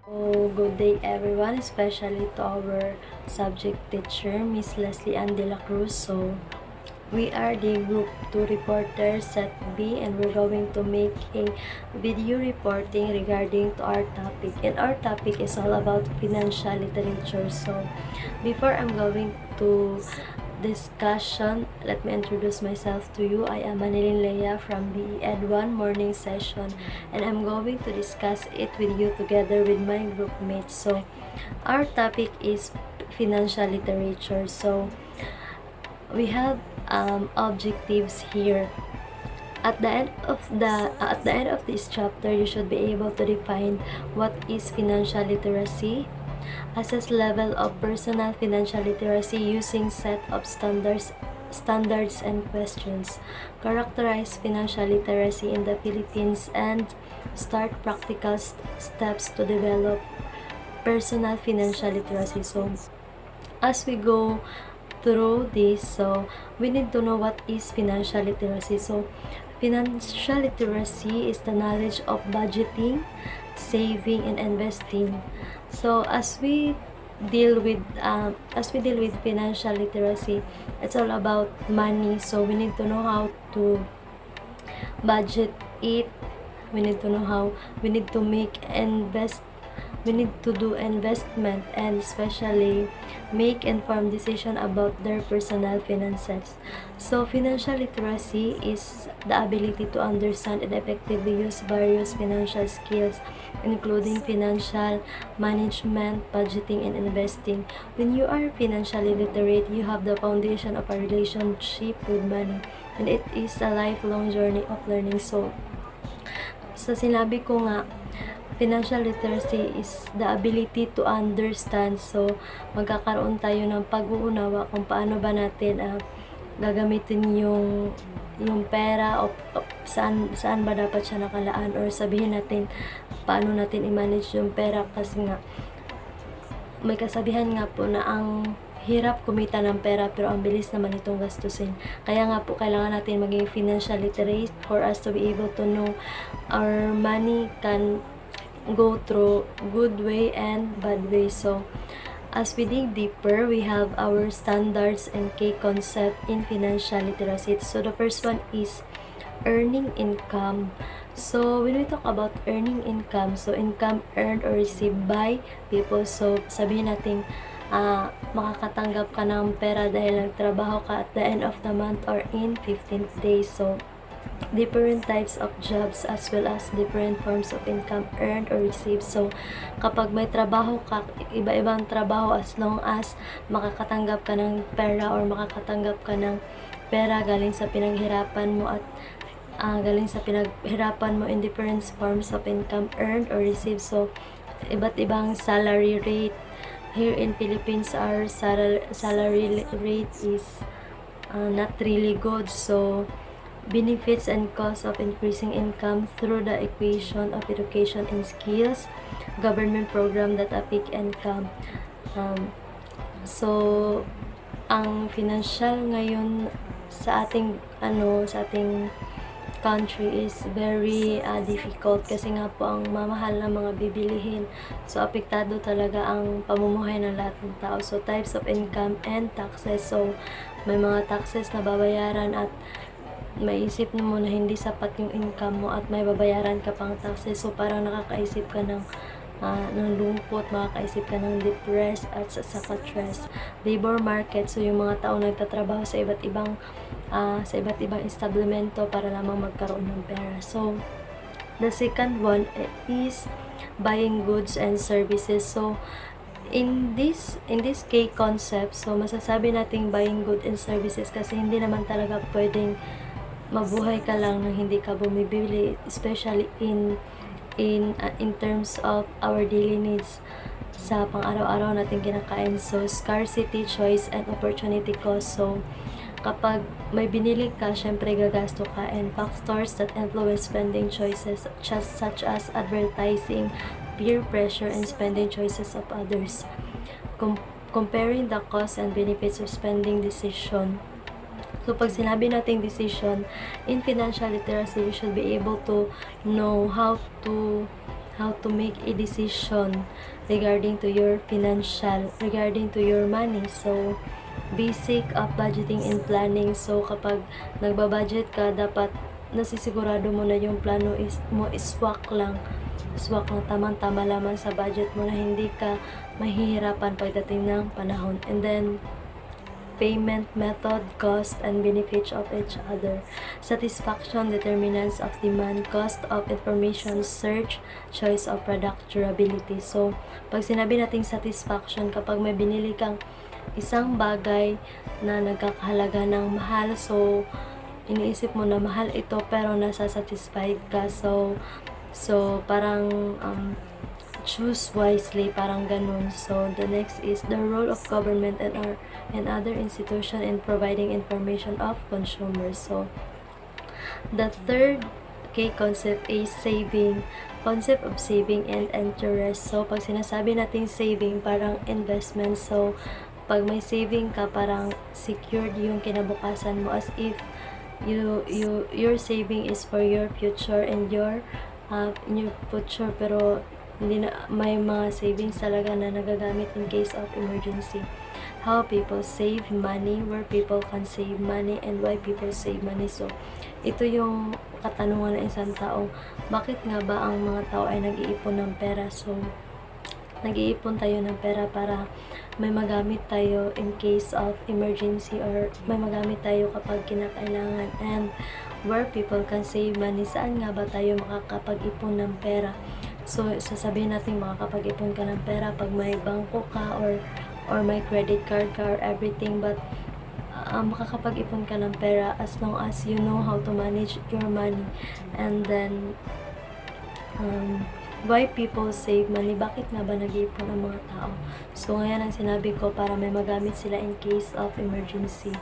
Good day everyone, especially to our subject teacher, Miss Leslie Ann de la Cruz. We are the group 2 reporters set B, and we're going to make a video reporting regarding to our topic. And our topic is all about financial literature. So before I'm going to discussion, let me introduce myself to you. I am Manilin Leia from the Ed 1 morning session, and I'm going to discuss it with you together with my group mates. So our topic is financial literature. So we have objectives here. At the end of this chapter, you should be able to define what is financial literacy, assess level of personal financial literacy using set of standards and questions, characterize financial literacy in the Philippines, and start practical steps to develop personal financial literacy. So as we go through this, so we need to know what is financial literacy. So financial literacy is the knowledge of budgeting, saving, and investing. So as we deal with financial literacy, it's all about money. So we need to know how to budget it. We need to know how we need to we need to do investment, and especially make informed decision about their personal finances. So financial literacy is the ability to understand and effectively use various financial skills, including financial management, budgeting, and investing. When you are financially literate, you have the foundation of a relationship with money, and it is a lifelong journey of learning. So sa sinabi ko nga, financial literacy is the ability to understand. So magkakaroon tayo ng pag-uunawa kung paano ba natin gagamitin yung pera, o saan ba dapat siya nakalaan, or sabihin natin paano natin i-manage yung pera. Kasi nga may kasabihan nga po na ang hirap kumita ng pera pero ang bilis naman itong gastusin. Kaya nga po kailangan natin maging financial literate for us to be able to know our money can go through good way and bad way. So as we dig deeper, we have our standards and key concept in financial literacy. So the first one is earning income. So when we talk about earning income, so income earned or received by people. So sabihin natin makakatanggap ka ng pera dahil nagtrabaho ka at the end of the month or in 15th days. So different types of jobs as well as different forms of income earned or received. So kapag may trabaho ka, iba-ibang trabaho, as long as makakatanggap ka ng pera or makakatanggap ka ng pera galing sa pinaghirapan mo at galing sa pinaghirapan mo in different forms of income earned or received. So iba't ibang salary rate here in Philippines. Our salary rate is not really good. So benefits and costs of increasing income through the equation of education and skills, government program that affect income. So ang financial ngayon sa ating country is very difficult, kasi nga po ang mamahal na mga bibilihin. So apektado talaga ang pamumuhay ng lahat ng tao. So types of income and taxes. So may mga taxes na babayaran at maisip mo na hindi sapat yung income mo at may babayaran ka pang taxes. So parang nakakaisip ka ng lungkot, makakaisip ka ng depressed at sa stress. Labor market, so yung mga tao nagtatrabaho sa iba't ibang establemento para lamang magkaroon ng pera. So the second one is buying goods and services. So in this key concept, so masasabi nating buying goods and services kasi hindi naman talaga pwedeng mabuhay ka lang nang hindi ka bumibili, especially in terms of our daily needs sa pang-araw-araw natin kinakain. So scarcity, choice, and opportunity cost. So kapag may binili ka, syempre gagasto ka. And factors that influence spending choices such as advertising, peer pressure, and spending choices of others. Comparing the costs and benefits of spending decision. So pag sinabi nating decision in financial literacy, you should be able to know how how to make a decision regarding to your regarding to your money. So basic of budgeting and planning. So kapag nagbabudget ka, dapat nasisigurado mo na yung plano is swak lang tamang-tama lamang sa budget mo, na hindi ka mahihirapan pagdating ng panahon. And then payment method, cost, and benefits of each other. Satisfaction, determinants of demand, cost of information, search, choice of product, durability. So, pag sinabi nating satisfaction, kapag may binili kang isang bagay na nagkakahalaga ng mahal, so iniisip mo na mahal ito pero nasa-satisfied ka. So parang choose wisely, parang ganun. So the next is the role of government and other institution in providing information of consumers. So the third concept is concept of saving and interest. So pag sinasabi nating saving, parang investment. So pag may saving ka, parang secured yung kinabukasan mo, as if your saving is for your future and your in your future, pero hindi na, may mga savings talaga na nagagamit in case of emergency. How people save money, where people can save money, and why people save money. So ito yung katanungan ng isang tao, bakit nga ba ang mga tao ay nag-iipon ng pera? So nag-iipon tayo ng pera para may magamit tayo in case of emergency, or may magamit tayo kapag kinakailangan. And where people can save money, saan nga ba tayo makakapag-ipon ng pera? So sasabihin natin makakapag-ipon ka ng pera pag may bangko ka or may credit card ka or everything, but makakapag-ipon ka ng pera as long as you know how to manage your money. And then why people save money, bakit nga ba nag-iipon ang mga tao? So ngayon ang sinabi ko, para may magamit sila in case of emergency.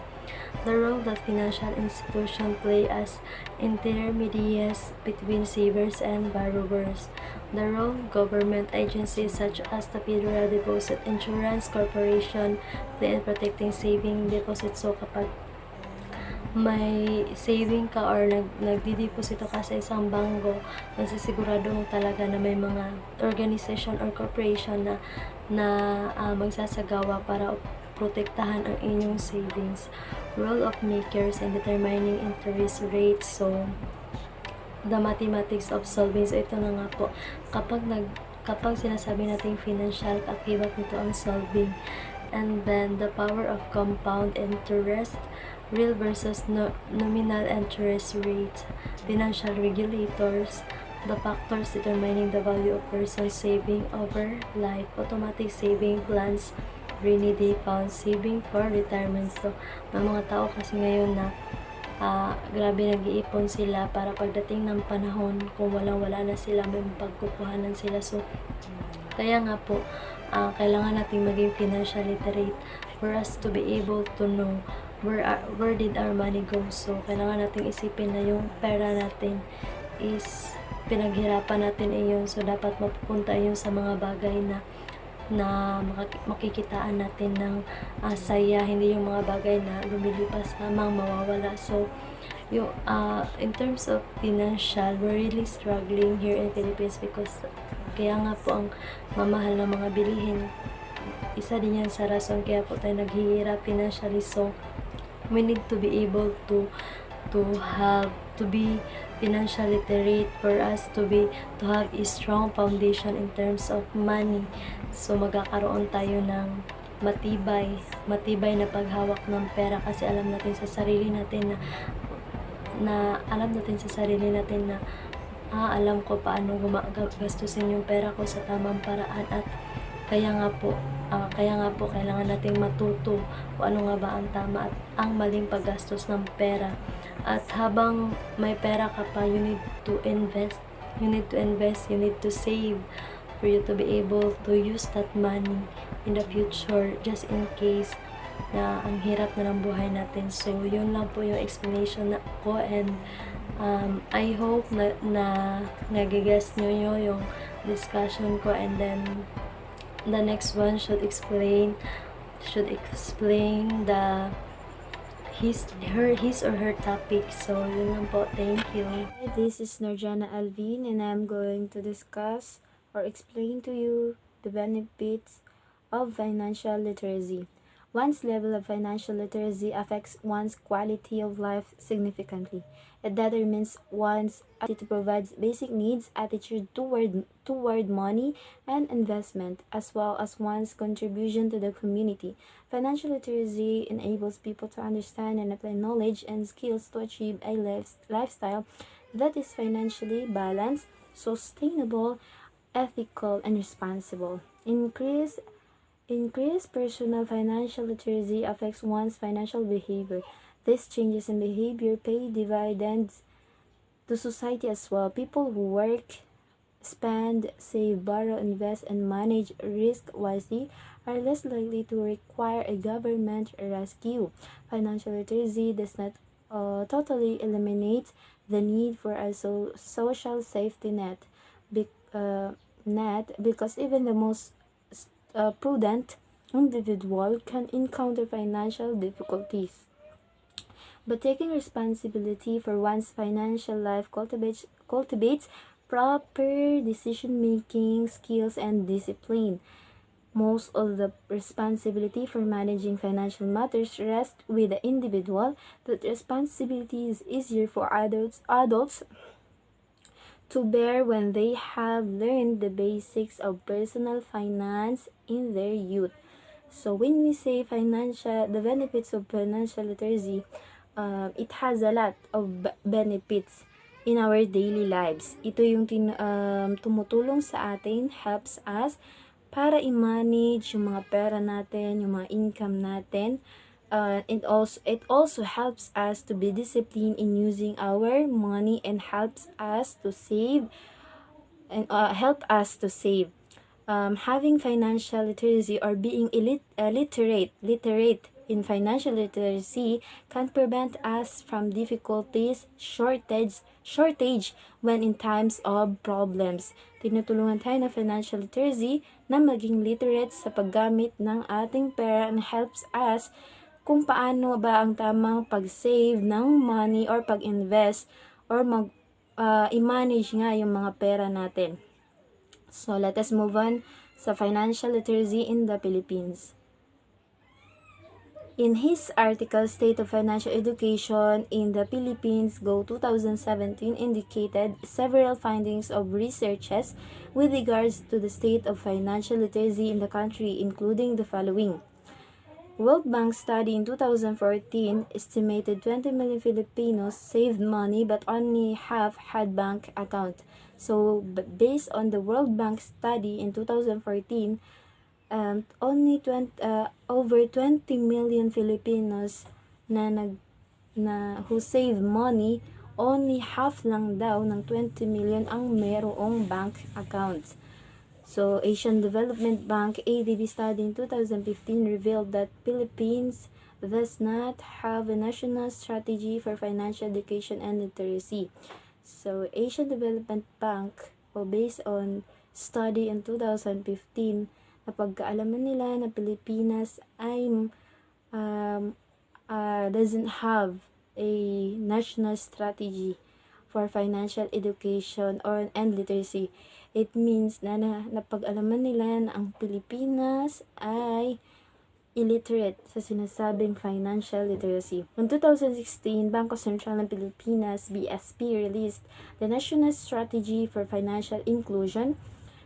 The role that financial institutions play as intermediaries between savers and borrowers. The role government agencies such as the Federal Deposit Insurance Corporation play in protecting saving deposits. So kapag may saving ka or nagdideposito ka sa isang bangko, nasisigurado mo talaga na may mga organization or corporation na magsasagawa para protektahan ang inyong savings. Role of makers in determining interest rates. So the mathematics of solving. So ito na nga po, kapag sinasabi natin financial, akibat nito ang solving. And then the power of compound interest, real versus nominal interest rate, financial regulators, the factors determining the value of person's saving over life, automatic saving plans, rainy day funds, saving for retirement. So may mga tao kasi ngayon na grabe nag-iipon sila para pagdating ng panahon, kung wala na sila, may pagkukuhanan sila. So kaya nga po, kailangan natin maging financial literate for us to be able to know where did our money go. So kailangan natin isipin na yung pera natin is pinaghirapan natin iyon. So dapat mapupunta yun sa mga bagay na makikitaan natin ng saya, hindi yung mga bagay na lumilipas lamang, mawawala. So yung in terms of financial, we're really struggling here in Philippines because kaya nga po ang mamahal ng mga bilihin, isa din yan sa rason kaya po tayo naghihirap financially. So we need to be able to be financial literate for us to have a strong foundation in terms of money. So magkakaroon tayo ng matibay na paghawak ng pera, kasi alam natin sa sarili natin na alam ko paano gastusin yung pera ko sa tamang paraan. At kaya nga po kailangan nating matuto kung ano nga ba ang tama at ang maling paggastos ng pera. At habang may pera ka pa, you need to invest, you need to save for you to be able to use that money in the future, just in case na ang hirap na ng buhay natin. So yun lang po yung explanation ko, and I hope na nagigess nyo yung discussion ko. And then the next one should explain the his or her topic. So yun lang po, thank you. Hi, this is Norjana Alvin and I'm going to discuss or explain to you the benefits of financial literacy. One's level of financial literacy affects one's quality of life significantly. It determines one's ability to provide basic needs, attitude toward money and investment, as well as one's contribution to the community. Financial literacy enables people to understand and apply knowledge and skills to achieve a lifestyle that is financially balanced, sustainable, ethical, and responsible. Increased personal financial literacy affects one's financial behavior. These changes in behavior pay dividends to society as well. People who work, spend, save, borrow, invest, and manage risk wisely are less likely to require a government rescue. Financial literacy does not totally eliminate the need for a social safety be- uh, net, because even the most prudent individual can encounter financial difficulties. But taking responsibility for one's financial life cultivates proper decision making skills and discipline. Most of the responsibility for managing financial matters rests with the individual. That responsibility is easier for adults to bear when they have learned the basics of personal finance in their youth. So when we say the benefits of financial literacy, it has a lot of benefits in our daily lives. Ito yung tumutulong sa atin, helps us para i-manage yung mga pera natin, yung mga income natin. It also helps us to be disciplined in using our money and helps us to save having financial literacy or being literate in financial literacy can prevent us from difficulties, shortage when in times of problems. Tinutulungan tayo ng financial literacy na maging literate sa paggamit ng ating pera and helps us kung paano ba ang tamang pag-save ng money or pag-invest or i-manage nga yung mga pera natin. So, let us move on sa financial literacy in the Philippines. In his article, State of Financial Education in the Philippines, Go 2017 indicated several findings of researches with regards to the state of financial literacy in the country, including the following. World Bank study in 2014 estimated 20 million Filipinos saved money but only half had bank account. So, based on the World Bank study in 2014, over 20 million Filipinos who save money, only half lang daw ng 20 million ang merong bank accounts. So, Asian Development Bank ADB study in 2015 revealed that Philippines does not have a national strategy for financial education and literacy. So, Asian Development Bank, based on study in 2015, napagkaalaman nila na Pilipinas ay doesn't have a national strategy for financial education and literacy. It means na napag-alaman nila na ang Pilipinas ay illiterate sa sinasabing financial literacy. In 2016, Bangko Sentral ng Pilipinas, BSP, released the National Strategy for Financial Inclusion,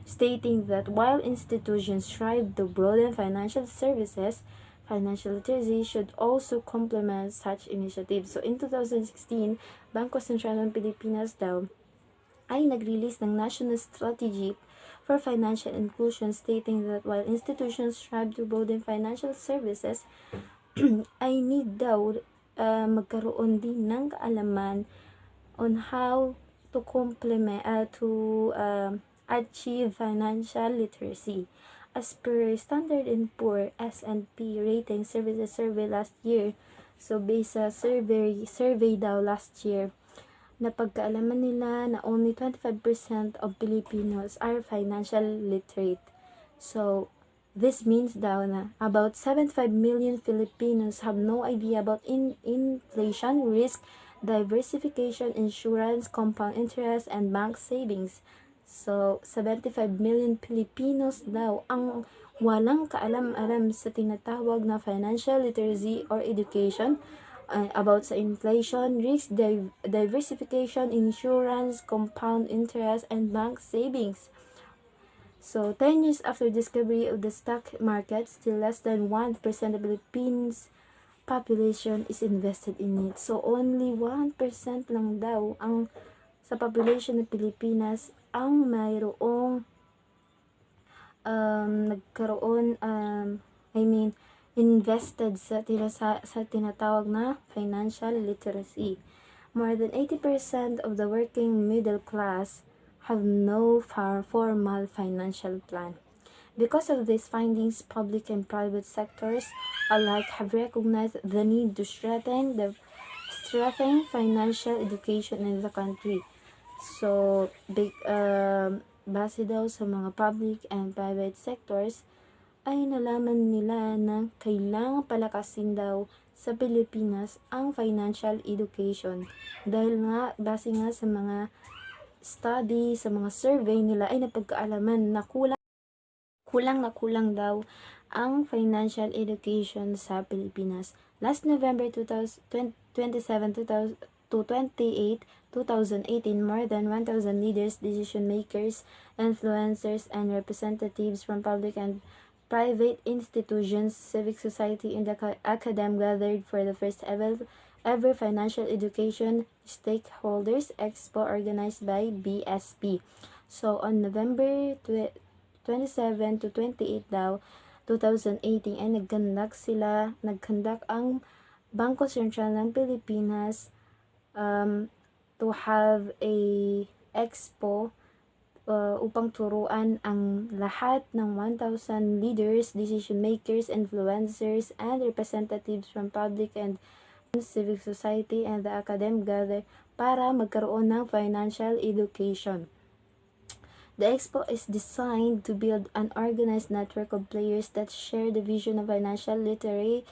stating that while institutions strive to broaden financial services, financial literacy should also complement such initiatives. So, in 2016, Bangko Sentral ng Pilipinas daw ay nag-release ng National Strategy for Financial Inclusion, stating that while institutions strive to broaden financial services, ay need daw magkaroon din ng kaalaman on how to achieve financial literacy. As per Standard & Poor S&P Rating Services survey last year, so based sa survey daw last year, napagkaalaman nila na only 25% of Filipinos are financial literate. So, this means daw na about 75 million Filipinos have no idea about inflation risk, diversification, insurance, compound interest, and bank savings. So, 75 million Filipinos daw ang walang kaalam-alam sa tinatawag na financial literacy or education about sa inflation, risk diversification, insurance, compound interest, and bank savings. So, 10 years after discovery of the stock market, still less than 1% of Philippines population is invested in it. So, only 1% lang daw ang sa population ng Pilipinas ang mayroong nagkaroon invested sa tinatawag na financial literacy. More than 80% of the working middle class have no formal financial plan. Because of these findings, public and private sectors alike have recognized the need to strengthen financial education in the country. So, base daw sa mga public and private sectors, ay nalaman nila na kailangang palakasin daw sa Pilipinas ang financial education. Dahil nga, base nga sa mga study, sa mga survey nila, ay napagkaalaman na kulang daw ang financial education sa Pilipinas. Last November 27, 28, 2018, more than 1,000 leaders, decision makers, influencers, and representatives from public and private institutions, civic society, and academia gathered for the first ever financial education stakeholders expo organized by BSP. So on November 27 to 28 daw 2018 ay nagkandak ang Bangko Sentral ng Pilipinas to have a expo upang turuan ang lahat ng 1,000 leaders, decision makers, influencers, and representatives from public and civic society and the academic gather para magkaroon ng financial education. The expo is designed to build an organized network of players that share the vision of financial literate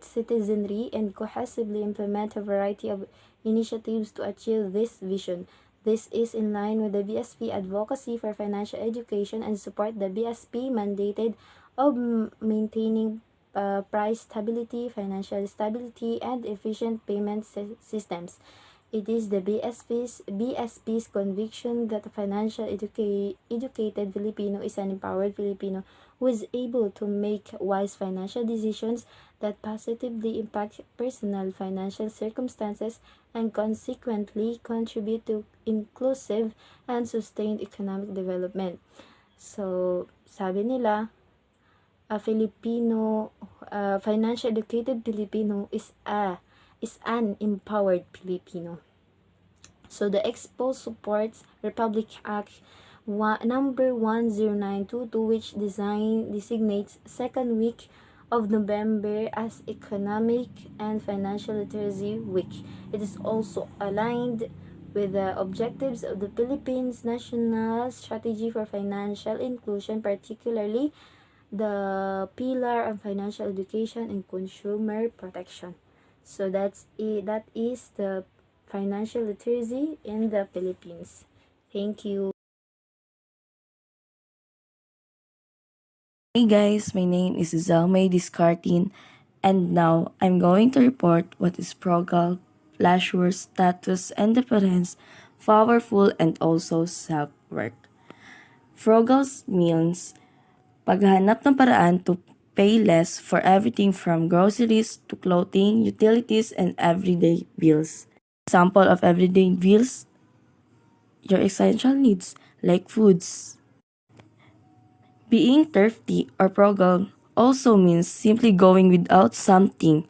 citizenry and cohesively implement a variety of initiatives to achieve this vision. This is in line with the BSP advocacy for financial education and support the BSP mandated of maintaining price stability, financial stability, and efficient payment systems. It is the BSP's conviction that a financial educated Filipino is an empowered Filipino who is able to make wise financial decisions that positively impact personal financial circumstances and consequently contribute to inclusive and sustained economic development. So, sabi nila, a financial educated Filipino is an empowered Filipino. So the expo supports Republic Act number 10922, which designates second week of November as Economic and Financial Literacy Week. It is also aligned with the objectives of the Philippines National Strategy for Financial Inclusion, particularly the pillar of financial education and consumer protection. So that is the financial literacy in the Philippines. Thank you. Hey guys, my name is Zalmay Discartin, and now I'm going to report what is Frugal, Flashword, status, and difference, powerful, and also self-work. Frugal means paghanap ng paraan to pay less for everything from groceries to clothing, utilities, and everyday bills. Example of everyday bills, your essential needs like foods. Being thrifty or frugal also means simply going without something,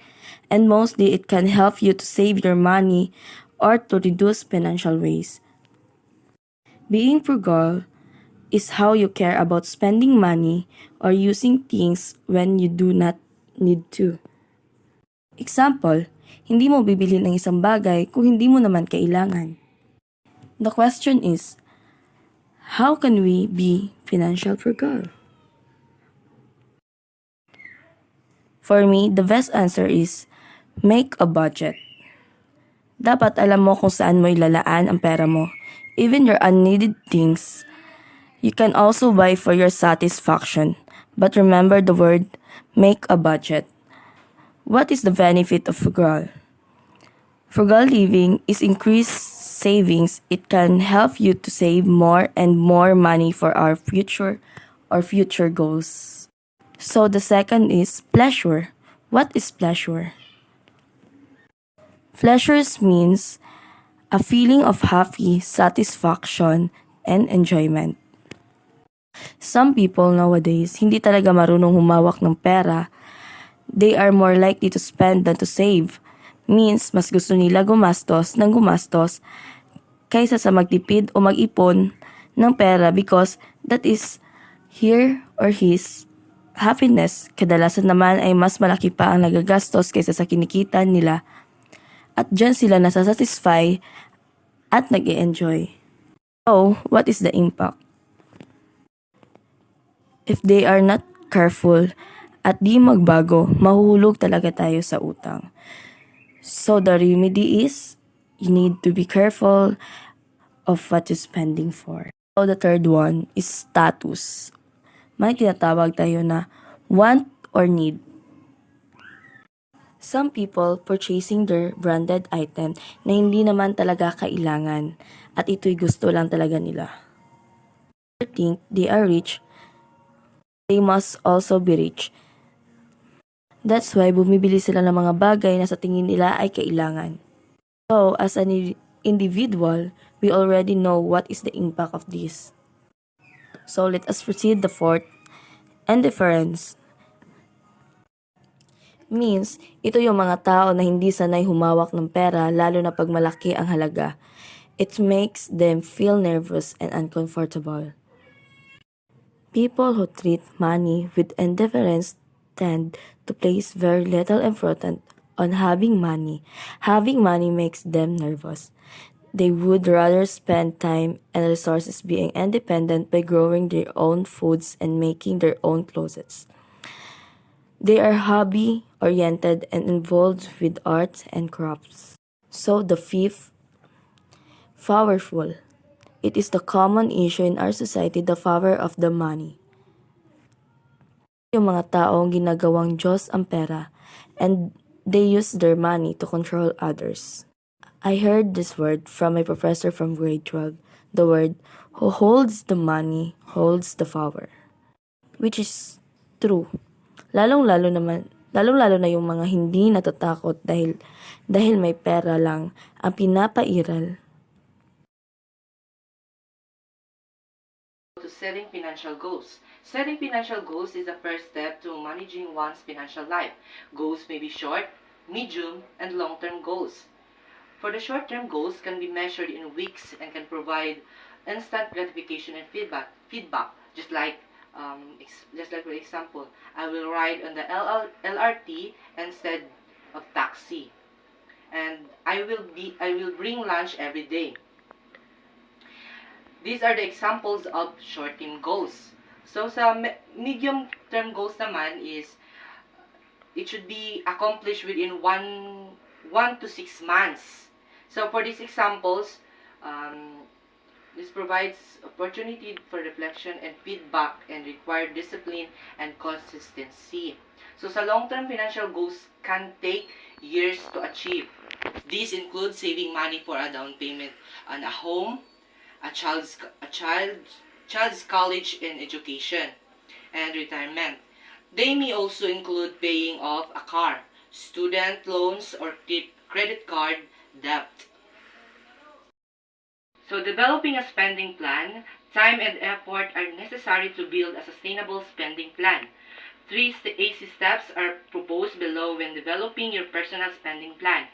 and mostly it can help you to save your money or to reduce financial waste. Being frugal is how you care about spending money or using things when you do not need to. Example, hindi mo bibili ng isang bagay kung hindi mo naman kailangan. The question is, how can we be financial frugal? For me, the best answer is make a budget. Dapat alam mo kung saan mo ilalaan ang pera mo. Even your unneeded things, you can also buy for your satisfaction. But remember the word, make a budget. What is the benefit of frugal? Frugal living is increased savings. It can help you to save more and more money for our future or future goals. So the second is pleasure. What is pleasure? Pleasures means a feeling of happy, satisfaction, and enjoyment. Some people nowadays hindi talaga marunong humawak ng pera. They are more likely to spend than to save. Means, mas gusto nila gumastos ng gumastos kaysa sa magtipid o mag-ipon ng pera because that is her or his happiness. Kadalasan naman ay mas malaki pa ang nagagastos kaysa sa kinikita nila at dyan sila nasasatisfy at nag-e-enjoy. So, what is the impact? If they are not careful at di magbago, mahuhulog talaga tayo sa utang. So the remedy is, you need to be careful of what you're spending for. So the third one is status. May tinatawag tayo na want or need. Some people purchasing their branded item na hindi naman talaga kailangan at ito'y gusto lang talaga nila. They think they are rich, they must also be rich. That's why bumibili sila ng mga bagay na sa tingin nila ay kailangan. So, as an individual, we already know what is the impact of this. So, let us proceed the fourth. Indifference. Means, ito yung mga tao na hindi sanay humawak ng pera lalo na pag malaki ang halaga. It makes them feel nervous and uncomfortable. People who treat money with indifference tend to place very little importance on having money. Having money makes them nervous. They would rather spend time and resources being independent by growing their own foods and making their own clothes. They are hobby-oriented and involved with arts and crafts. So the fifth, powerful. It is the common issue in our society, the power of the money. Yung mga taong ginagawang Diyos ang pera and they use their money to control others. I heard this word from my professor from grade 12. The word, who holds the money, holds the power. Which is true. Lalong-lalo na yung mga hindi natatakot dahil may pera lang ang pinapairal. To setting financial goals. Setting financial goals is the first step to managing one's financial life. Goals may be short, medium, and long-term goals. For the short-term goals can be measured in weeks and can provide instant gratification and feedback. Just like for example, I will ride on the LRT instead of taxi, and I will bring lunch every day. These are the examples of short-term goals. So, sa medium-term goals naman is, it should be accomplished within 1 to 6 months. So, for these examples, this provides opportunity for reflection and feedback and require discipline and consistency. So, sa long-term financial goals can take years to achieve. These include saving money for a down payment on a home, a child's college and education, and retirement. They may also include paying off a car, student loans, or credit card debt. So developing a spending plan, time and effort are necessary to build a sustainable spending plan. 3 easy steps are proposed below when developing your personal spending plan.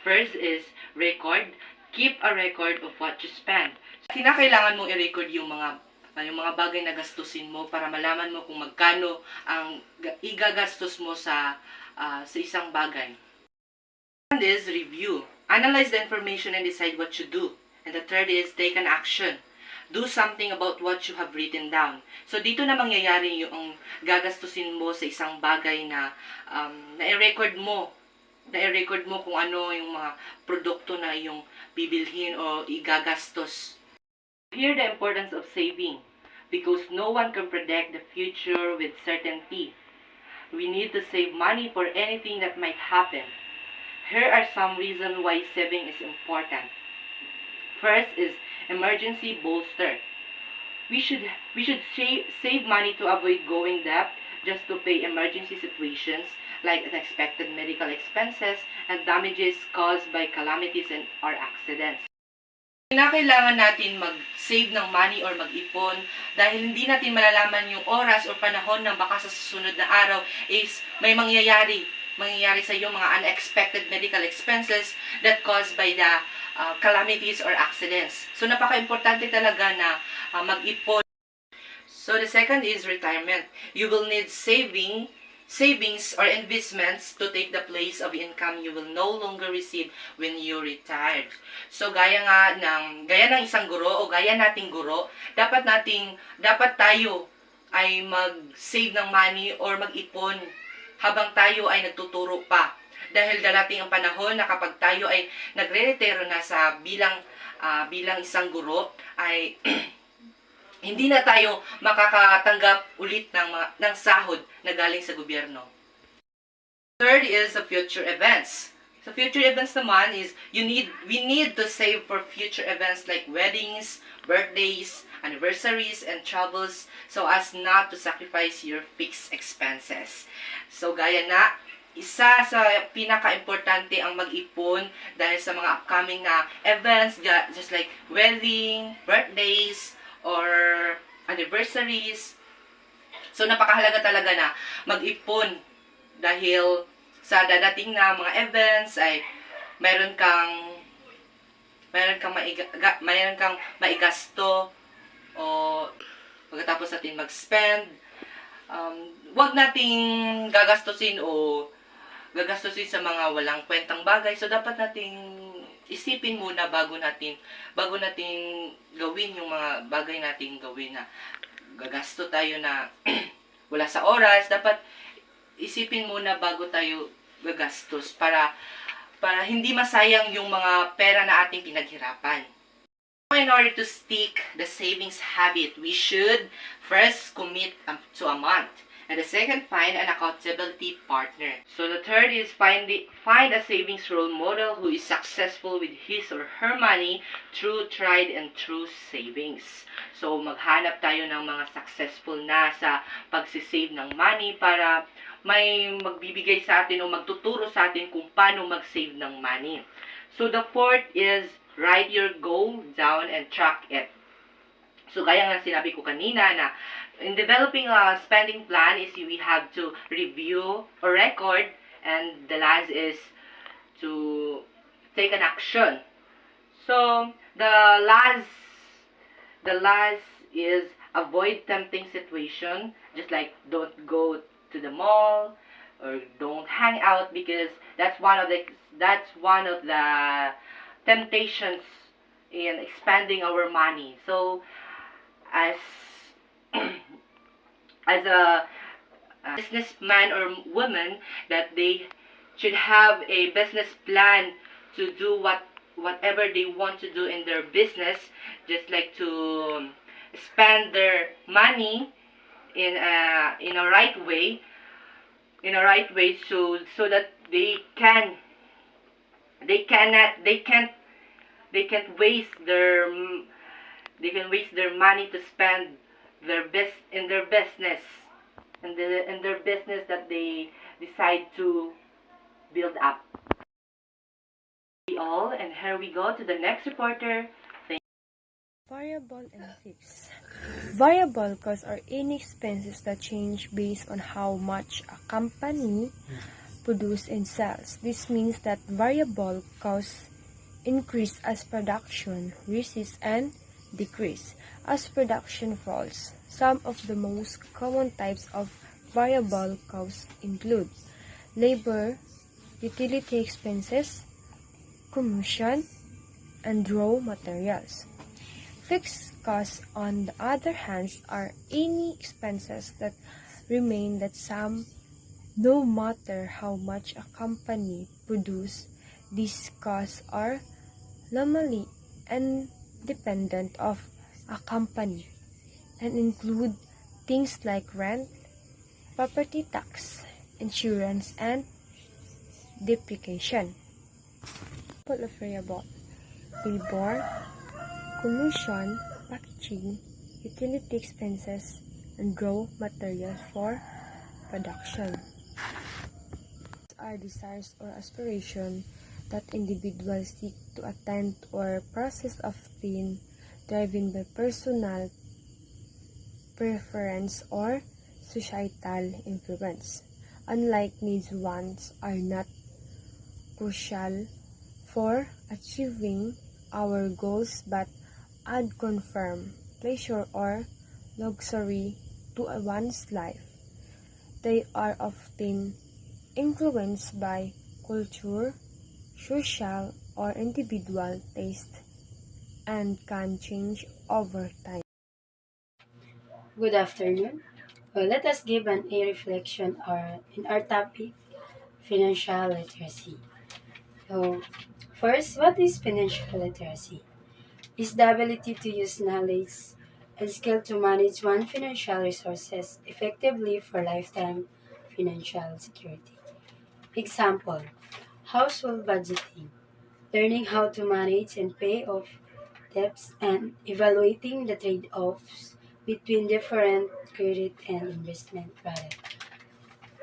First is record. Keep a record of what you spend. Kinakailangan mong i-record yung mga bagay na gastusin mo para malaman mo kung magkano ang igagastos mo sa isang bagay. And is review. Analyze the information and decide what you do. And the third is take an action. Do something about what you have written down. So dito na mangyayari yung gagastusin mo sa isang bagay na i-record mo na-record mo kung ano yung mga produkto na iyong bibilhin o igagastos. Here the importance of saving, because no one can predict the future with certainty. We need to save money for anything that might happen. Here are some reasons why saving is important. First is emergency bolster. We should save money to avoid going debt, just to pay emergency situations like unexpected medical expenses and damages caused by calamities or accidents. Kailangan natin mag-save ng money or mag-ipon dahil hindi natin malalaman yung oras o panahon ng baka sa susunod na araw is may mangyayari sa iyo mga unexpected medical expenses that caused by the calamities or accidents. So napaka-importante talaga na mag-ipon. So the second is retirement. You will need savings or investments to take the place of income you will no longer receive when you retired. So gaya ng isang guro o gaya nating guro, dapat tayo ay mag-save ng money or mag-ipon habang tayo ay nagtuturo pa. Dahil darating ang panahon na kapag tayo ay nagre-retiro na sa bilang isang guro ay hindi na tayo makakatanggap ulit ng sahod na galing sa gobyerno. Third is the future events. So future events naman is we need to save for future events like weddings, birthdays, anniversaries, and travels so as not to sacrifice your fixed expenses. So gaya na, isa sa pinaka-importante ang mag-ipon dahil sa mga upcoming na events just like wedding, birthdays, or anniversaries. So, napakahalaga talaga na mag-ipon dahil sa dadating na mga events ay mayroon kang maigasto o pagkatapos natin mag-spend. Wag nating gagastusin sa mga walang kwentang bagay. So, dapat nating isipin muna bago natin gawin yung mga bagay nating gawin na gagasto tayo na wala sa oras. Dapat isipin muna bago tayo gagastos para hindi masayang yung mga pera na ating pinaghirapan. In order to stick the savings habit, we should first commit to a month. And the second, find an accountability partner. So the third is find a savings role model who is successful with his or her money through tried and true savings. So maghanap tayo ng mga successful na sa pagsisave ng money para may magbibigay sa atin o magtuturo sa atin kung paano mag-save ng money. So the fourth is write your goal down and track it. So gaya nga sinabi ko kanina na in developing a spending plan is we have to review or record, and the last is to take an action. So the last is avoid tempting situation, just like don't go to the mall or don't hang out, because that's one of the temptations in expanding our money. So as a businessman or woman, that they should have a business plan to do whatever they want to do in their business, just like to spend their money in a right way, so that they can't waste their money to spend in their business that they decide to build up. All, and here we go to the next reporter. Variable and fixed. Variable costs are any expenses that change based on how much a company produces and sells. This means that variable costs increase as production rises and decrease as production falls. Some of the most common types of variable costs include labor, utility expenses, commission, and raw materials. Fixed costs, on the other hand, are any expenses that remain that some No matter how much a company produces, these costs are normally independent of a company and include things like rent, property tax, insurance, and depreciation. Example of variable: labor, commission, packaging, utility expenses, and raw materials for production. Are desires or aspirations that individuals seek to attain or process of being driven by personal preference or societal influence. Unlike needs, wants are not crucial for achieving our goals but add confirm pleasure or luxury to one's life. They are often influenced by culture, social, or individual taste and can change over time. Good afternoon. Let us give a reflection in our topic, financial literacy. So, first, what is financial literacy? It's the ability to use knowledge and skill to manage one's financial resources effectively for lifetime financial security. Example, household budgeting, learning how to manage and pay off debts and evaluating the trade-offs between different credit and investment products.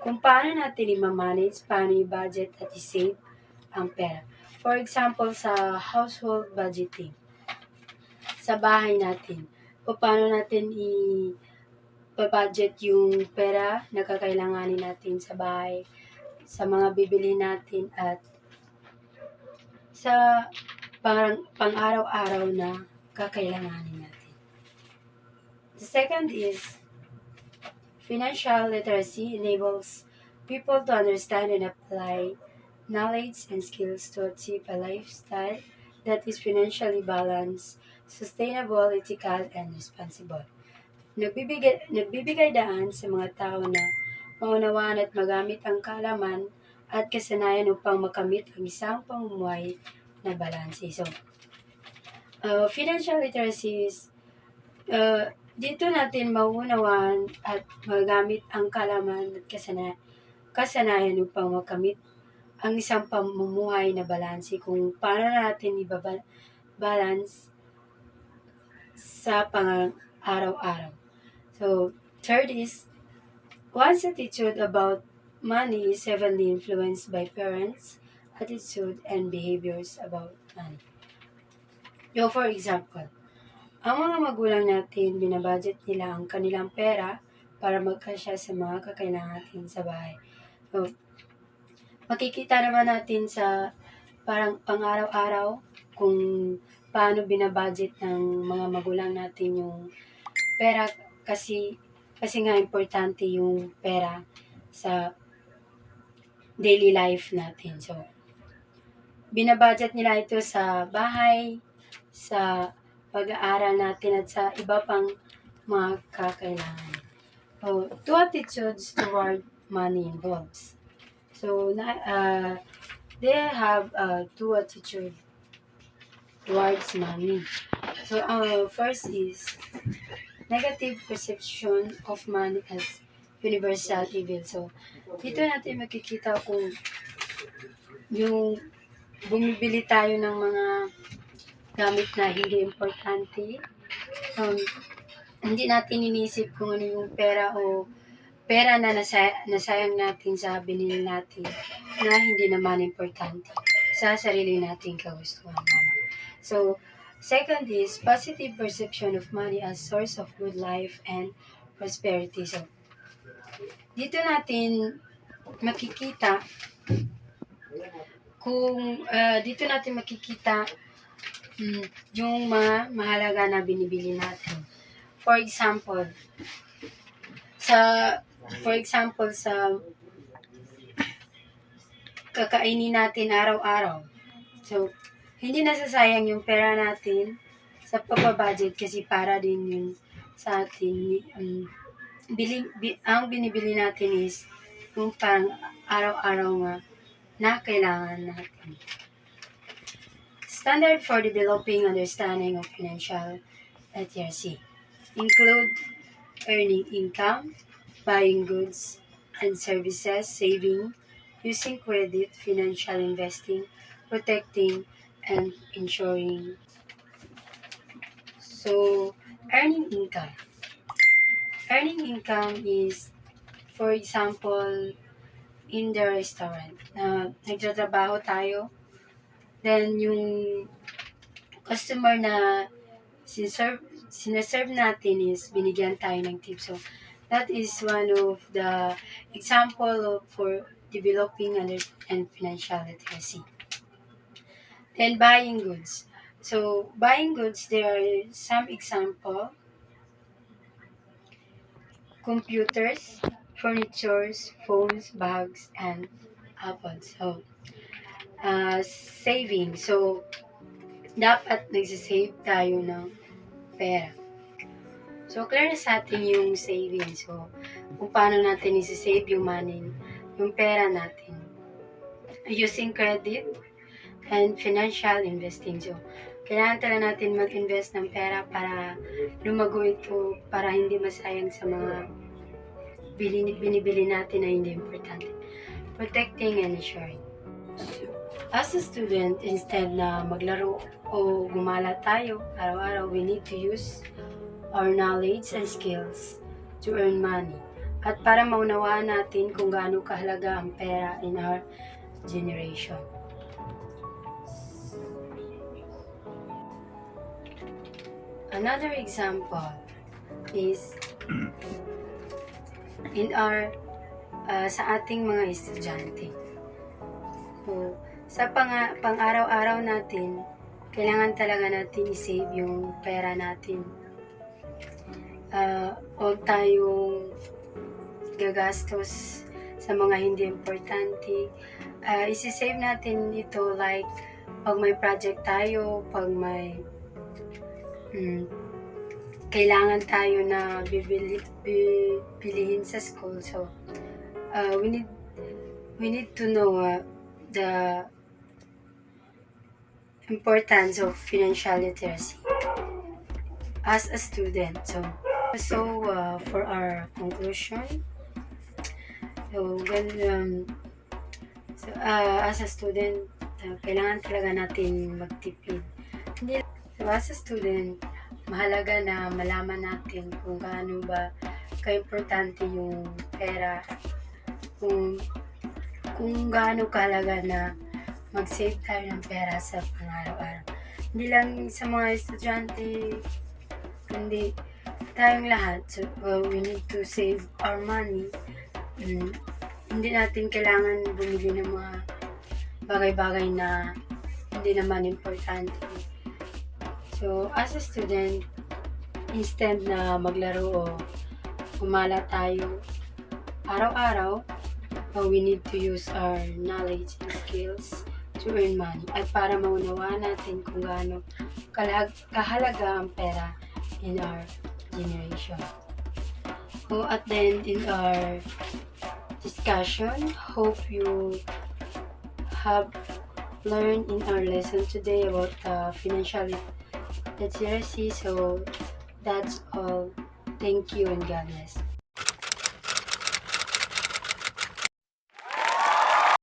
Kung paano natin i-manage, paano i-budget at i-save ang pera. For example, sa household budgeting, sa bahay natin, o paano natin i-budget yung pera na kakailanganin natin sa bahay, sa mga bibili natin at sa pang-araw-araw na kakailanganin natin. The second is financial literacy enables people to understand and apply knowledge and skills to achieve a lifestyle that is financially balanced, sustainable, ethical, and responsible. Nagbibigay daan sa mga tao na maunawaan at magamit ang kaalaman at kasanayan upang makamit ang isang pamumuhay na balanse. So, financial literacy is dito natin mauunawaan at magamit ang kaalaman at kasanayan upang makamit ang isang pamumuhay na balanse kung paano natin balance sa pang-araw-araw. So, third is, one's attitude about money is heavily influenced by parents' attitude and behaviors about money. For example, ang mga magulang natin, binabudget nila ang kanilang pera para magkasya sa mga kakailangan natin sa bahay. So, makikita naman natin sa parang pang-araw-araw kung paano binabudget ng mga magulang natin yung pera kasi nga importante yung pera sa daily life natin. So, binabudget nila ito sa bahay, sa pag-aaral natin at sa iba pang mga kakailangan. So, two attitudes toward money involves. So, they have two attitudes towards money. So, first is negative perception of money as universal evil. So, dito natin makikita kung yung bumibili tayo ng mga gamit na hindi importante, hindi natin inisip kung ano yung pera o pera na nasayang natin sa binili natin na hindi naman importante sa sarili nating kagustuhan. So, second is positive perception of money as source of good life and prosperity. So, dito natin makikita yung mga mahalaga na binibili natin. For example, sa kakainin natin araw-araw. So, hindi nasasayang yung pera natin sa pagpapabudget kasi para din yun sa atin. Ang binibili natin is yung parang araw-araw nga na kailangan natin. Standard for developing understanding of financial literacy include earning income, buying goods and services, saving, using credit, financial investing, protecting, and insuring. So, earning income. Earning income is, for example, in the restaurant, na nagtatrabaho tayo, then yung customer na sinaserve natin is binigyan tayo ng tip. So, that is one of the example for developing and financial literacy. Then, buying goods. So, buying goods, there are some example: computers, furnitures, phones, bags, and apples. So, saving. So, dapat nagsisave tayo ng pera. So, clear na sa atin yung saving. So, kung paano natin isi-save yung money, yung pera natin. Using credit and financial investing. So, kailangan talaga natin mag-invest ng pera para lumago ito, para hindi masayang sa mga binibili natin na hindi importante. Protecting and insuring. As a student, instead na maglaro o gumala tayo araw-araw, we need to use our knowledge and skills to earn money. At para maunawaan natin kung gaano kahalaga ang pera in our generation. Another example is in our sa ating mga estudyante. So, sa pang-araw-araw natin, kailangan talaga natin i-save yung pera natin. Huwag tayong gagastos sa mga hindi importante. Isi-save natin ito like pag may project tayo, pag may kailangan tayo na bibilihin sa school. So, we need to know the importance of financial literacy as a student. So for our conclusion, as a student, kailangan talaga natin magtipid. So as a student, mahalaga na malaman natin kung gaano ba ka-importante yung pera, kung gaano kahalaga na mag-save tayo ng pera sa pang-araw-araw. Hindi lang sa mga estudyante, hindi tayong lahat. So, we need to save our money. Hindi natin kailangan bumili ng mga bagay-bagay na hindi naman importante. So, as a student, instead na maglaro o gumala tayo araw-araw, we need to use our knowledge and skills to earn money. At para maunawaan natin kung gaano kahalaga ang pera in our generation. So at the end in our discussion, hope you have learned in our lesson today about financial literacy. So that's all. Thank you and God bless.